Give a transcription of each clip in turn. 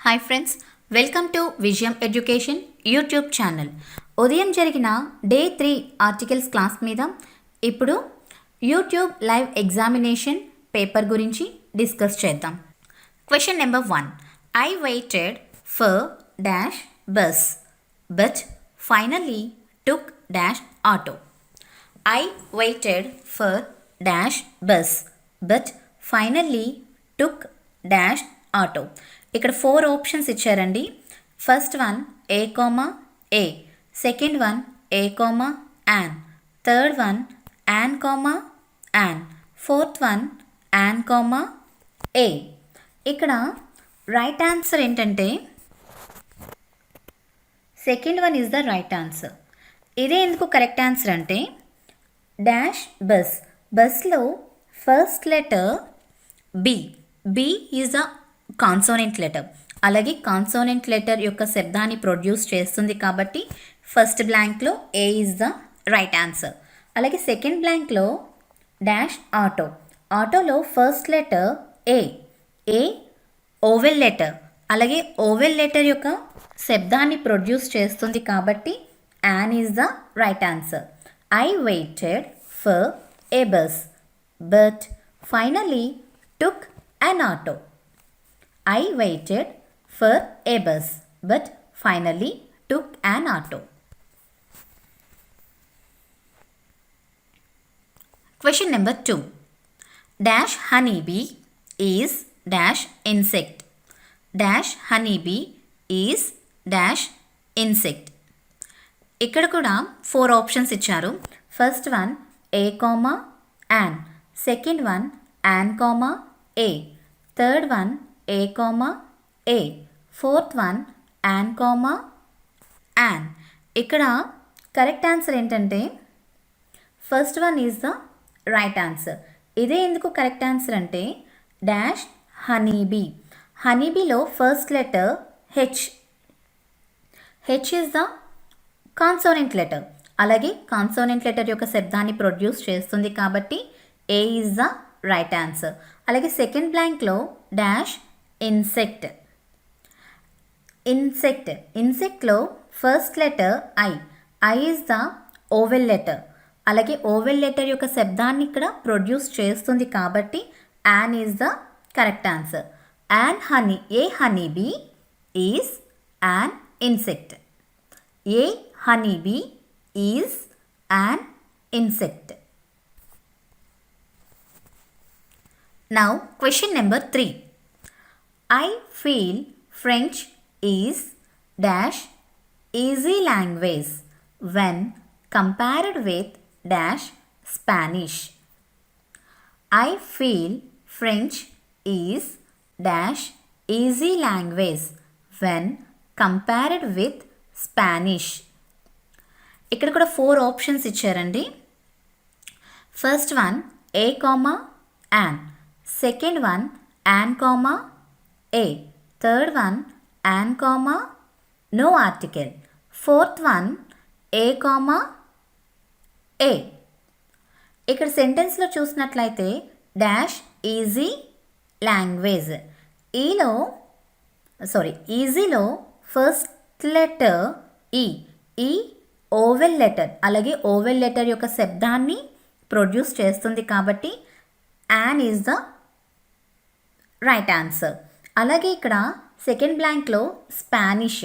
Hi friends, welcome to విజయం education YouTube channel. ఉదయం జరిగిన డే 3 ఆర్టికల్స్ క్లాస్ మీద ఇప్పుడు యూట్యూబ్ లైవ్ ఎగ్జామినేషన్ పేపర్ గురించి డిస్కస్ చేద్దాం. Question number 1. I waited for dash bus but finally took dash auto. I waited for dash bus but finally took dash auto. ఇక్కడ 4 options ఇచ్చారండి. First one a comma A, second one a comma an, third one an comma an, fourth one an comma a. ఇక్కడ right answer ఏంటంటే second one is the right answer. ఇదే ఎందుకు correct answer అంటే dash bus, బస్లో first letter B, B is the consonant letter. అలాగే consonant letter యొక్క శబ్దాన్ని produce చేస్తుంది కాబట్టి ఫస్ట్ బ్లాంక్లో a is the right answer. అలాగే సెకండ్ బ్లాంక్లో డాష్ ఆటో, ఆటోలో first letter A, A vowel letter. అలాగే ఓవెల్ లెటర్ యొక్క శబ్దాన్ని ప్రొడ్యూస్ చేస్తుంది కాబట్టి an is the right answer. I waited for A bus but finally took an auto. I waited for a bus but finally took an auto. Question number 2. Dash honeybee is dash insect. Dash honeybee is dash insect. ఇక్కడ కూడా 4 options ఇచ్చారు. First one a comma an, second one an comma a, third one a comma a, fourth one an comma an. ఇక్కడ correct answer ఏంటంటే first one is the right answer. ఇదే ఎందుకు correct answer అంటే dash honeybee, హనీబీలో first letter H, H is the consonant letter. అలాగే consonant letter యొక్క శబ్దాన్ని produce చేస్తుంది కాబట్టి a is the right answer. అలాగే సెకండ్ బ్లాంక్లో dash insect, insect, ఇన్సెక్ట్లో first letter I, I is the vowel letter. అలాగే ఓవెల్ లెటర్ యొక్క శబ్దాన్ని ఇక్కడ ప్రొడ్యూస్ చేస్తుంది కాబట్టి an is the correct answer. An honey, A honeybee is an insect, A honeybee is an insect. Now question number 3. I feel French is dash easy language when compared with dash Spanish. I feel French is dash easy language when compared with Spanish. ఇక్కడ కూడా 4 options ఇచ్చారండి. First one a comma an, second one an comma a, third one an comma no article, fourth one a comma a. ఇక్కడ సెంటెన్స్లో చూసినట్లయితే dash easy language, ఈలో ఈజీలో first letter ఈ, ఈ vowel letter. అలాగే ఓవెల్ లెటర్ యొక్క శబ్దాన్ని ప్రొడ్యూస్ చేస్తుంది కాబట్టి an is the right answer. అలాగే ఇక్కడ సెకండ్ బ్లాంక్లో స్పానిష్,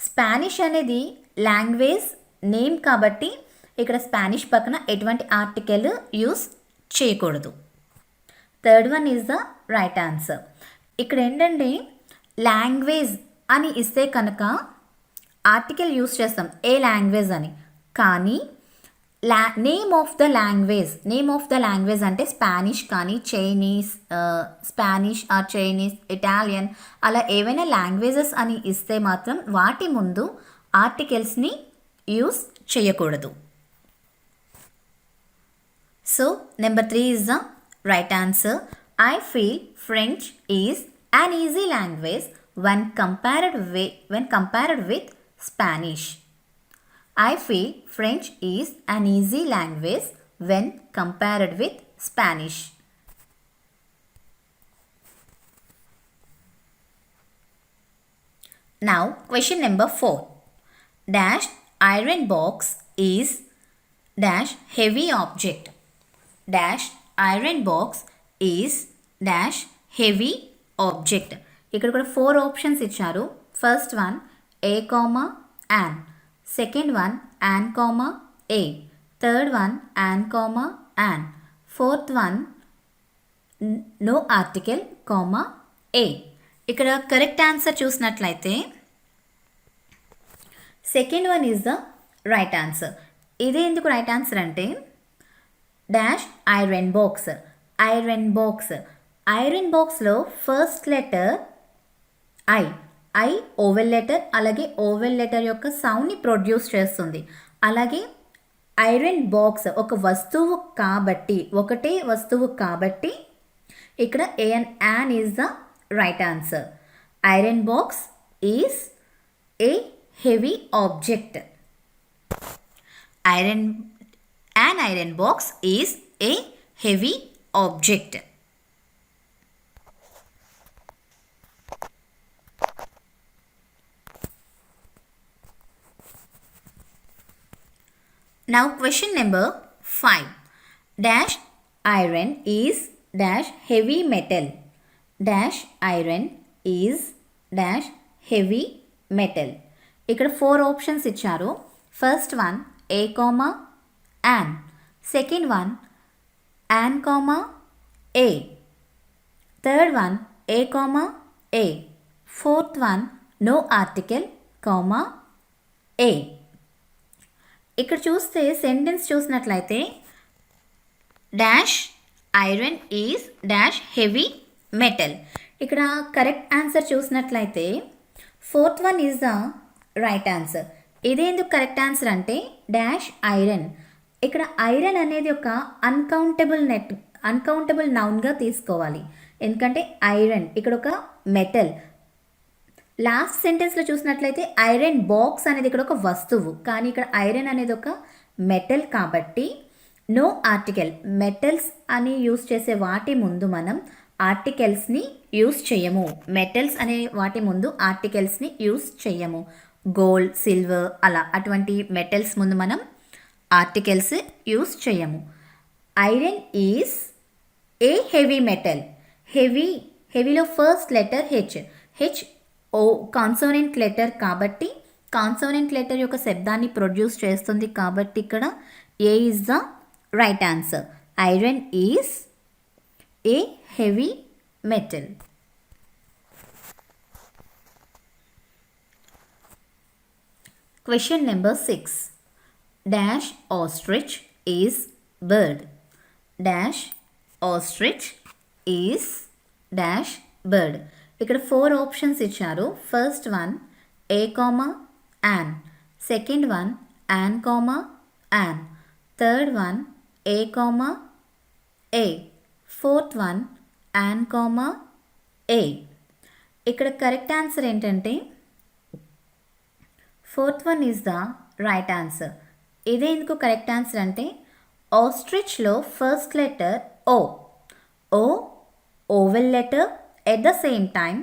స్పానిష్ అనేది లాంగ్వేజ్ నేమ్ కాబట్టి ఇక్కడ స్పానిష్ పక్కన ఎటువంటి ఆర్టికల్ యూస్ చేయకూడదు. Third one is the right answer. ఇక్కడ ఏంటంటే లాంగ్వేజ్ అని ఇస్తే కనుక ఆర్టికల్ యూస్ చేస్తాం ఏ లాంగ్వేజ్ అని, కానీ name of the language, name of the language అంటే స్పానిష్ కానీ Chinese, Spanish or Chinese, Italian అలా ఏవైనా లాంగ్వేజెస్ అని ఇస్తే మాత్రం వాటి ముందు ఆర్టికల్స్ని యూస్ చేయకూడదు. So number 3 is the right answer. I feel French is an easy language when compared with Spanish. I feel French is an easy language when compared with Spanish. Now question number 4. Dash iron box is dash heavy object. Dash iron box is dash heavy object. ఇక్కడ కూడా 4 options ఇచ్చారు. First one a comma an, second one an comma a, third one an comma an, fourth one no article comma a. ఇక్కడ correct answer చూసినట్లయితే second one is the right answer. ఇదే ఎందుకు right answer అంటే dash iron box. Iron box, iron బాక్స్లో first letter I, I vowel letter, అలాగే vowel letter యొక్క సౌండ్ని produce చేస్తుంది. అలాగే ఐరన్ బాక్స్ ఒక వస్తువు కాబట్టి, ఒకటే వస్తువు కాబట్టి ఇక్కడ an is the right answer. Iron box is a heavy object. An iron box is a heavy object. Now question number 5. Dash iron is dash heavy metal. Dash iron is dash heavy metal. ఇక్కడ 4 options ఇచ్చారు. First one a comma an, second one an comma a, third one a comma a, fourth one no article comma a. ఇక్కడ చూస్తే sentence చూసినట్లయితే dash iron is dash heavy metal. ఇక్కడ correct answer చూసినట్లయితే fourth one is the right answer. ఇదే ఎందుకు correct answer అంటే dash iron. ఇక్కడ iron అనేది ఒక అన్కౌంటబుల్ నౌన్గా తీసుకోవాలి. ఎందుకంటే ఐరన్ ఇక్కడ ఒక మెటల్. లాస్ట్ సెంటెన్స్లో చూసినట్లయితే ఐరన్ బాక్స్ అనేది ఇక్కడ ఒక వస్తువు, కానీ ఇక్కడ ఐరన్ అనేది ఒక మెటల్ కాబట్టి నో ఆర్టికల్. మెటల్స్ అని యూస్ చేసే వాటి ముందు మనం ఆర్టికల్స్ని యూస్ చేయము. మెటల్స్ అనే వాటి ముందు ఆర్టికల్స్ని యూస్ చేయము. గోల్డ్, సిల్వర్ అలా అటువంటి మెటల్స్ ముందు మనం ఆర్టికల్స్ యూస్ చేయము. Iron is a heavy metal. హెవీలో ఫస్ట్ లెటర్ హెచ్. హెచ్ ఓ కాన్సోనెంట్ లెటర్ కాబట్టి కాన్సోనెంట్ లెటర్ యొక్క శబ్దాన్ని ప్రొడ్యూస్ చేస్తుంది కాబట్టి ఇక్కడ a is the right answer. Iron is a heavy metal. Question number 6. Dash ostrich is bird. Dash ostrich is dash bird. ఇక్కడ 4 options ఇచ్చారు. First one a comma an, second one an comma an, third one a comma a, fourth one an comma a. ఇక్కడ correct answer ఏంటంటే fourth one is the right answer. ఇదే ఎందుకు correct answer అంటే ఆస్ట్రిచ్లో first letter O. O vowel letter, at the same time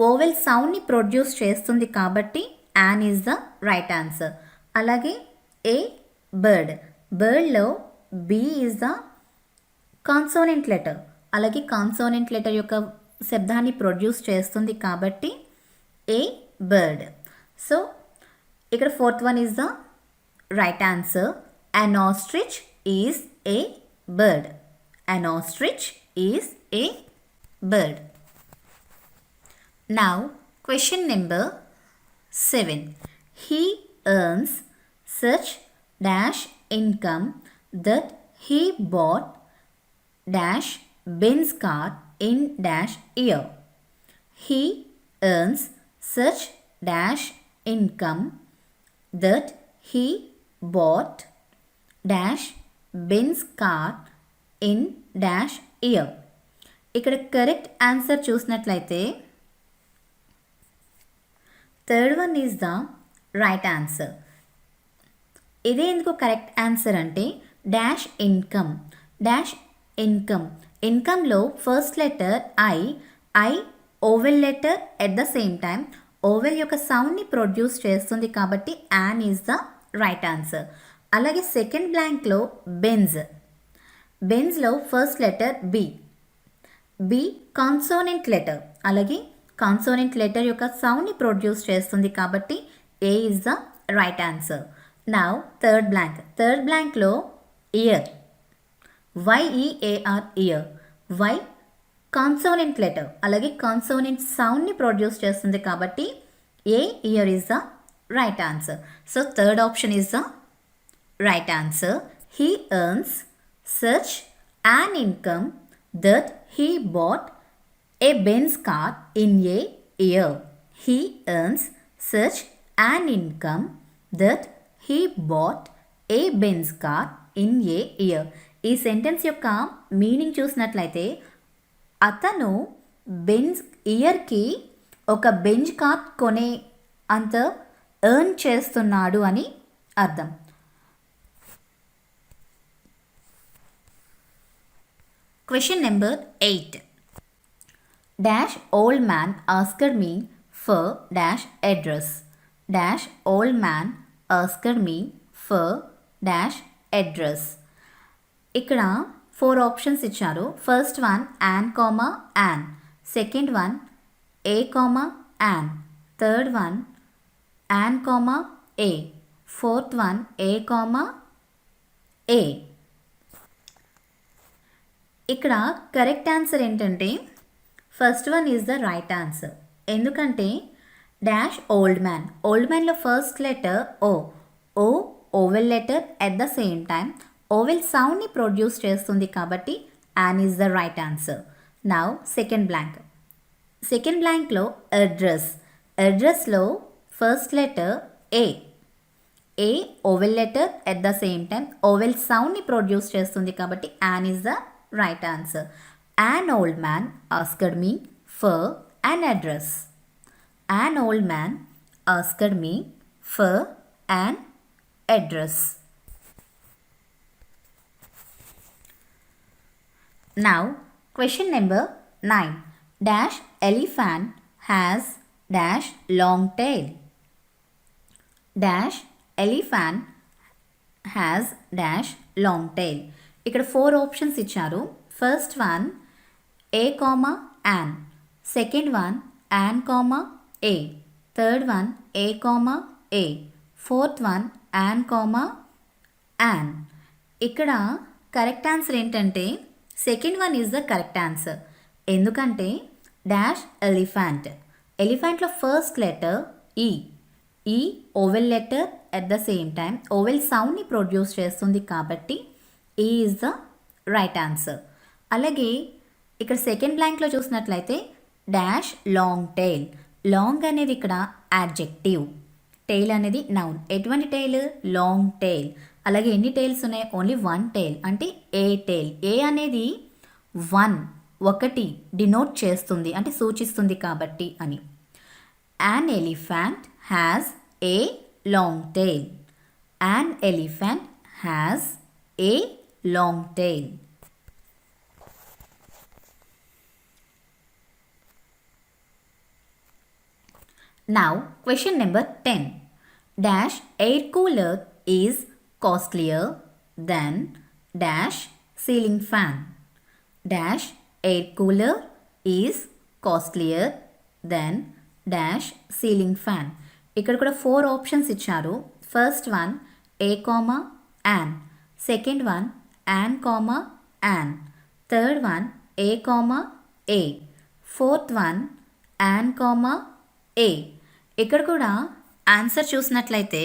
vowel సౌండ్ని produce చేస్తుంది కాబట్టి an is the right answer. అలాగే ఏ బర్డ్. బర్డ్లో B is the consonant letter. అలాగే కాన్సోనెంట్ లెటర్ యొక్క శబ్దాన్ని ప్రొడ్యూస్ చేస్తుంది కాబట్టి ఏ బర్డ్. సో ఇక్కడ fourth one is the right answer. An ostrich is a bird. An ostrich is a bird. Now question number 7. He earns such dash income that he bought dash Benz car in dash year. He earns such dash income that he bought dash Benz car in dash year. ఇక్కడ correct answer చూసినట్లయితే third one is the right answer. ఇదే ఎందుకు correct answer అంటే dash income. Dash income. ఇన్కమ్లో first letter I. I vowel letter at the same time vowel యొక్క సౌండ్ని produce చేస్తుంది కాబట్టి an is the right answer. అలాగే సెకండ్ బ్లాంక్లో బెన్స్లో first letter B consonant letter, అలాగే కాన్సోనెంట్ లెటర్ యొక్క సౌండ్ని ప్రొడ్యూస్ చేస్తుంది కాబట్టి a is the right answer. Now third బ్లాంక్లో year, YEAR year, Y consonant letter అలాగే కాన్సోనెంట్ సౌండ్ని ప్రొడ్యూస్ చేస్తుంది కాబట్టి a year is the right answer. So third option is the right answer. He earns such an income that he bought a Benz car in a year. He earns such an income that he bought a Benz car in a year. ఈ sentence యొక్క meaning చూసినట్లయితే అతను ఇయర్కి ఒక Benz car కొనే అంత earn చేస్తున్నాడు అని అర్థం. Question number 8. Dash old man asked me for dash address. Dash old man asked me for dash address. ఇక్కడ 4 ఆప్షన్స్ ఇచ్చారు. First one an, second one a, an, third one an, a, fourth one a, a. ఇక్కడ correct answer ఏంటంటే first one is the right answer. ఎందుకంటే dash old మ్యాన్లో first letter O vowel letter at the same time vowel సౌండ్ని produce చేస్తుంది కాబట్టి an is the right answer. Now second బ్లాంక్లో అడ్రస్లో first letter A vowel letter at the same time vowel సౌండ్ని produce చేస్తుంది కాబట్టి an is the right answer. An old man asked me for an address. An old man asked me for an address. Now, question number 9. Dash elephant has dash long tail. Dash elephant has dash long tail. ఇక్కడ 4 options ఇచ్చారు. First one a, an, second one an, a, third one a, a, fourth one an, an. ఇక్కడ correct answer ఏంటంటే second one is the correct answer. ఎందుకంటే dash ఎలిఫెంట్లో first letter E vowel letter at the same time vowel సౌండ్ని produce చేస్తుంది కాబట్టి ఈ is the right answer. అలాగే ఇక్కడ సెకండ్ బ్లాంక్లో చూసినట్లయితే డాష్ లాంగ్ అనేది ఇక్కడ యాడ్జెక్టివ్, టెయిల్ అనేది నౌన్. ఎటువంటి టెయిల్? Long tail. అలాగే ఎన్ని టెయిల్స్ ఉన్నాయి? ఓన్లీ వన్ టెయిల్, అంటే ఏ టెయిల్. ఏ అనేది ఒకటి డినోట్ చేస్తుంది, అంటే సూచిస్తుంది కాబట్టి అని. An elephant has a long tail. An elephant has a long tail. Now, question number 10. Dash air cooler is costlier than dash ceiling fan. Dash air cooler is costlier than dash ceiling fan. ఇక్కడ కూడా 4 options ఇచ్చారు. First one a, an, second one an, an, third one a, a, fourth one an, a. ఇక్కడ కూడా answer చూసినట్లయితే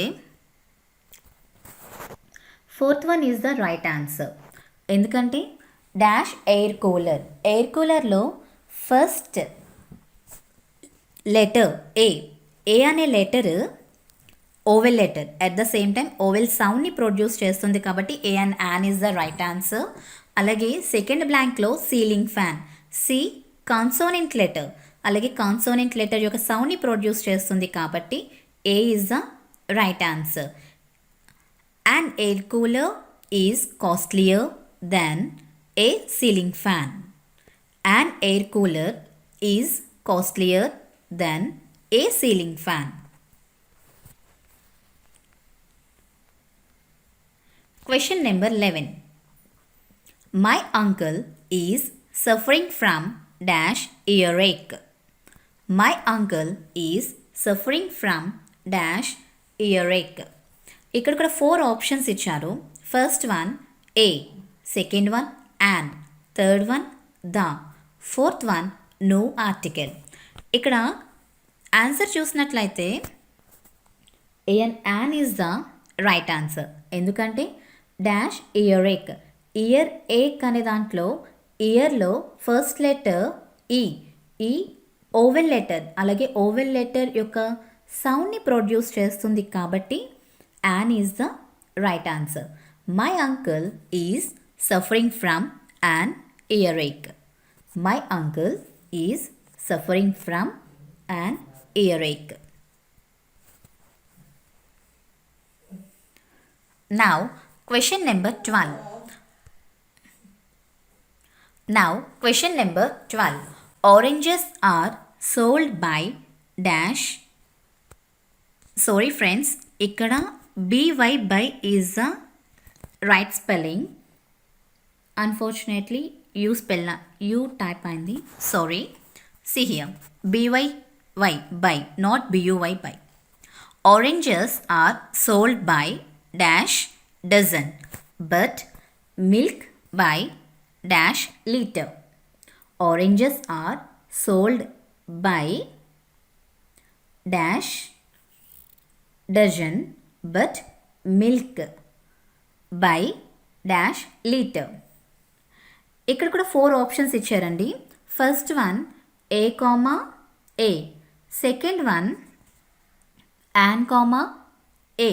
fourth one is the right answer. ఎందుకంటే dash air కూలర్లో first letter A అనే letter vowel letter at the same time vowel సౌండ్ని produce చేస్తుంది కాబట్టి a and an is the right answer. అలాగే సెకండ్ బ్లాంక్లో ceiling fan, C consonant letter, అలాగే consonant letter యొక్క సౌండ్ని ప్రొడ్యూస్ చేస్తుంది కాబట్టి a is the right answer. An air cooler is costlier than a ceiling fan. An air cooler is costlier than a ceiling fan? Question number 11. My uncle is suffering from dash earache. My uncle is suffering from dash earache. ఇక్కడ కూడా 4 options ఇచ్చారు. First one a, second one an, third one the, fourth one no article. ఇక్కడ answer చూసినట్లయితే an is the right answer. ఎందుకంటే dash ear ache, ear ache అనే దాంట్లో ఇయర్లో first letter E vowel letter, అలాగే ఓవెల్ లెటర్ యొక్క సౌండ్ని produce చేస్తుంది కాబట్టి an is the right answer. My uncle is suffering from an ear ache. My uncle is suffering from an ear ache. Now, question number 12. Oranges are sold by dash. Sorry friends, ikkada by by is the right spelling. Unfortunately, you type aindi. Sorry. See here. by by, not buy by. Oranges are sold by dash dozen, but milk by dash liter. Oranges are sold by dash dozen, but milk by dash liter. ఇక్కడ కూడా 4 options ఇచ్చారండి. First one a comma A, second one an comma a,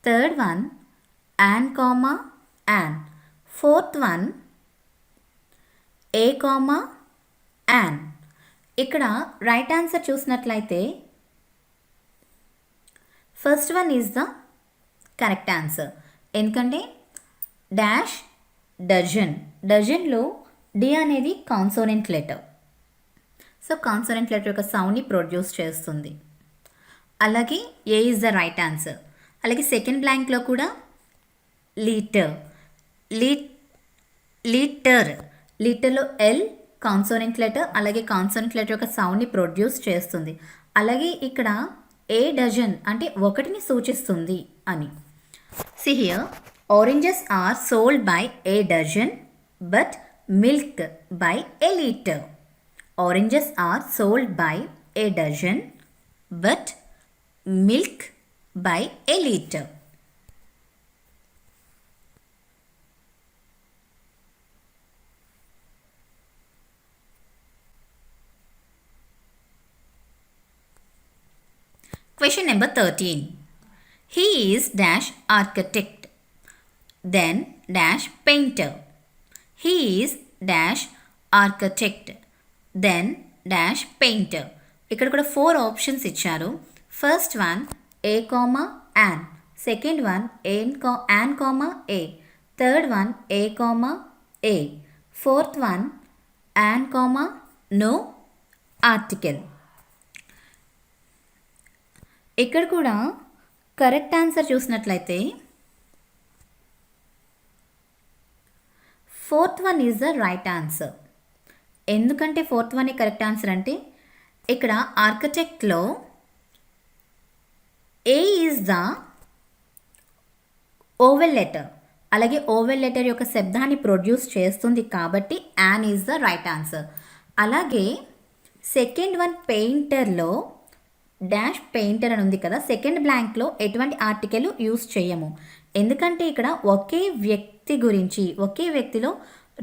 third one an comma an, fourth one a comma an. ఇక్కడ right answer చూసినట్లయితే first one is the correct answer. ఎందుకంటే dash డజన్లో D అనేది consonant letter. So consonant letter యొక్క సౌండ్ని produce చేస్తుంది. అలాగే ఏ is the right answer. అలాగే second బ్లాంక్లో కూడా లీటర్లో ఎల్ కాన్సోనెంట్ లెటర్, అలాగే కాన్సోనెంట్ లెటర్ యొక్క సౌండ్ని ప్రొడ్యూస్ చేస్తుంది. అలాగే ఇక్కడ ఏ డజన్ అంటే ఒకటిని సూచిస్తుంది అని. See here, oranges are sold by a dozen, but milk by a liter. Oranges are sold by a dozen, but milk by a liter. Question number 13. He is dash architect, then dash painter. He is dash architect, then dash painter. ఇక్కడ కూడా 4 options ఇచ్చారు. First one a comma an, second one an comma a, third one a comma a, fourth one an comma no article. ఇక్కడ కూడా correct answer చూసినట్లయితే fourth one is the right answer. ఎందుకంటే fourth one correct answer అంటే ఇక్కడ ఆర్కిటెక్ట్లో A is the vowel letter, అలాగే vowel letter యొక్క శబ్దాన్ని ప్రొడ్యూస్ చేస్తుంది కాబట్టి an is the right answer. అలాగే సెకండ్ వన్ పెయింటర్లో డాష్ పెయింటర్ అని ఉంది కదా, సెకండ్ బ్లాంక్లో ఎటువంటి ఆర్టికల్ యూస్ చేయము. ఎందుకంటే ఇక్కడ ఒకే వ్యక్తిలో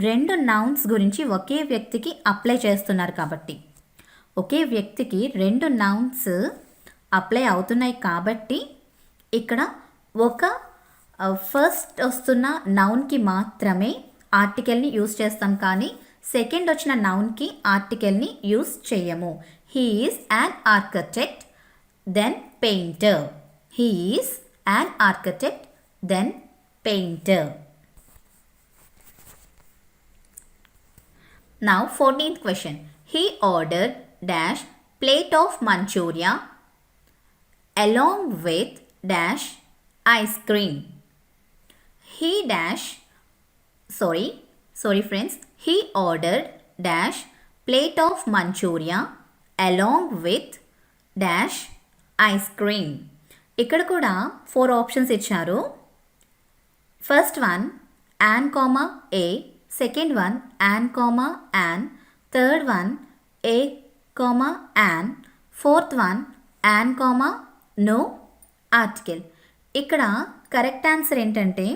2 నౌన్స్ గురించి ఒకే వ్యక్తికి అప్లై చేస్తున్నారు కాబట్టి, ఒకే వ్యక్తికి 2 నౌన్స్ అప్లై అవుతున్నాయి కాబట్టి ఇక్కడ ఒక ఫస్ట్ వస్తున్న నౌన్కి మాత్రమే ఆర్టికల్ని యూస్ చేస్తాం, కానీ సెకండ్ వచ్చిన నౌన్కి ఆర్టికల్ని యూస్ చేయము. He is an architect then painter. He is an architect then painter. Now 14th question. He ordered dash plate of Manchuria along with dash ice cream. He dash sorry friends, he ordered dash plate of Manchuria along with dash ice cream. ఇక్కడ కూడా 4 options ఇచ్చారు. First one an comma a, second one an comma an, third one a comma an, fourth one an comma no article. ఇక్కడ correct answer ఏంటంటే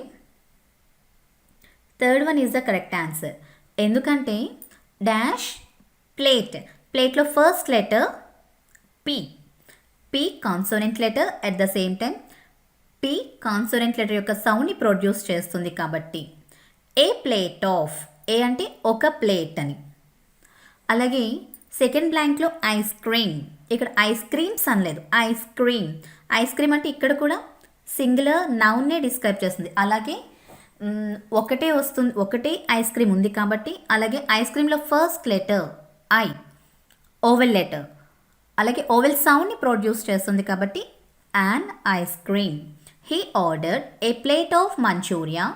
third one is the correct answer. ఎందుకంటే dash ప్లేట్లో first letter P consonant letter at the same time P consonant letter యొక్క సౌండ్ని produce చేస్తుంది కాబట్టి ఏ plate of, ఏ అంటే ఒక ప్లేట్ అని. అలాగే సెకండ్ బ్లాంక్లో ఐస్ క్రీమ్, ఇక్కడ ఐస్ క్రీమ్స్ అనలేదు, ఐస్ క్రీమ్ అంటే ఇక్కడ కూడా సింగులర్ నౌన్నే డిస్క్రైబ్ చేస్తుంది. అలాగే ఒకటే ఐస్ క్రీమ్ ఉంది కాబట్టి, అలాగే ఐస్ క్రీమ్లో first letter I vowel letter, అలాగే ఓవెల్ సౌండ్ని ప్రొడ్యూస్ చేస్తుంది కాబట్టి an ice cream. He ordered a plate of Manchuria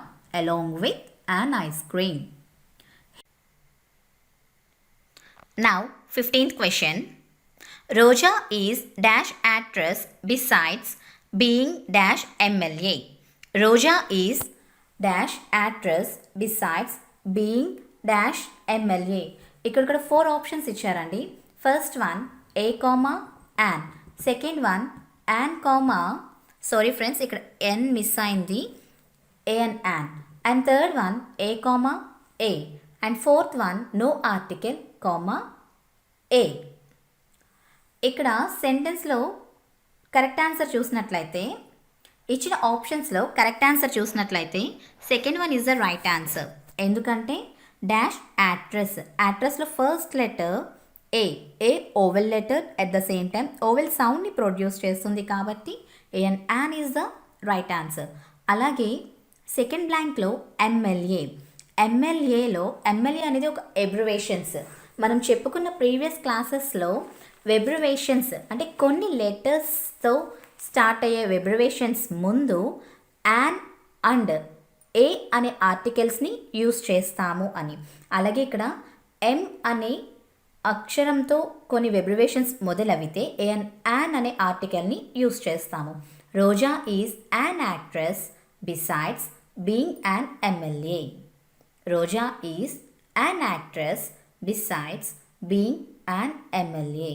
along with an ice cream. Now 15th question. Roja is dash actress besides being dash MLA. Roja is dash actress besides being dash MLA. ఇక్కడ 4 options ఇచ్చారండి. First one a comma an, second one an comma sorry friends ఇక్కడ N miss అయింది, A N an, and third one a comma a, and fourth one no article comma a. ఇక్కడ సెంటెన్స్లో correct answer చూసినట్లయితే, ఇచ్చిన ఆప్షన్స్లో correct answer చూసినట్లయితే second one is the right answer. ఎందుకంటే dash యాక్ట్రెస్లో first letter A vowel letter at the same time vowel సౌండ్ని produce చేస్తుంది కాబట్టి A N an is the right answer. అలాగే సెకండ్ బ్లాంక్లో ఎమ్మెల్యేలో ఎమ్మెల్యే అనేది ఒక ఎబ్రివేషన్స్. మనం చెప్పుకున్న ప్రీవియస్ క్లాసెస్లో వెబ్రివేషన్స్ అంటే కొన్ని లెటర్స్తో స్టార్ట్ అయ్యే వెబ్రివేషన్స్ ముందు యాన్ అండ్ ఏ అనే ఆర్టికల్స్ని యూస్ చేస్తాము అని. అలాగే ఇక్కడ ఎం అనే అక్షరంతో కొన్ని వెబ్రివేషన్స్ మొదలవితే యాన్ అనే ఆర్టికల్ని యూస్ చేస్తాము. Roja is an actress besides being an MLA. Roja is an actress besides being an MLA.